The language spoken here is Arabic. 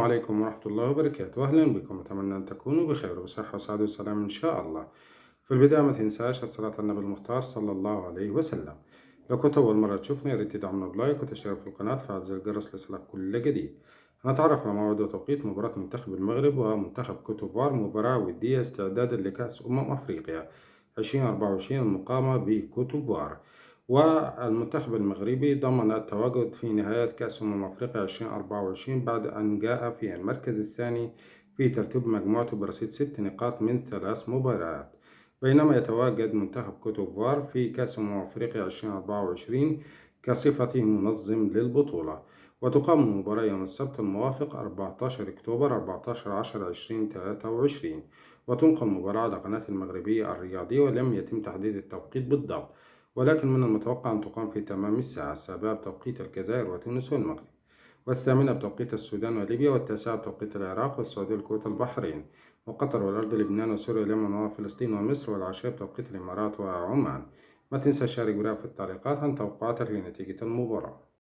عليكم ورحمة الله وبركاته، أهلا بكم، أتمنى أن تكونوا بخير وبصحة وسعادة وسلام إن شاء الله. في البداية ما تنساش الصلاة على النبي المختار صلى الله عليه وسلم. لو كنت أول مرة تشوفني يا ريت تدعمنا بلايك وتشترك في القناة وتفعل زر الجرس ليصلك كل جديد. هنتعرف على موعد وتوقيت مباراة منتخب المغرب ومنتخب كوت ديفوار، مباراة ودية استعدادا لكأس أفريقيا 2024 المقامة بكوت ديفوار. والمنتخب المغربي ضمن التواجد في نهاية كأس أفريقيا 2024 بعد أن جاء في المركز الثاني في ترتيب مجموعته برصيد 6 نقاط من 3 مباريات. بينما يتواجد منتخب كوت ديفوار في كأس أفريقيا 2024 كصفته منظم للبطولة. وتقام المباراة يوم السبت الموافق 14 أكتوبر 14/10/2023، وتنقل المباراة على قناة المغربية الرياضية، ولم يتم تحديد التوقيت بالضبط، ولكن من المتوقع أن تقام في تمام الساعة 7 بتوقيت الجزائر وتونس والمغرب، والثامنة بتوقيت السودان وليبيا، والتاسعة بتوقيت العراق والسعودية والكويت والبحرين وقطر والأرض لبنان وسوريا واليمن وفلسطين ومصر، والعشرة بتوقيت الإمارات وعمان. ما تنسى تشارك برأيك في التعليقات عن توقعاتك لنتيجة المباراة.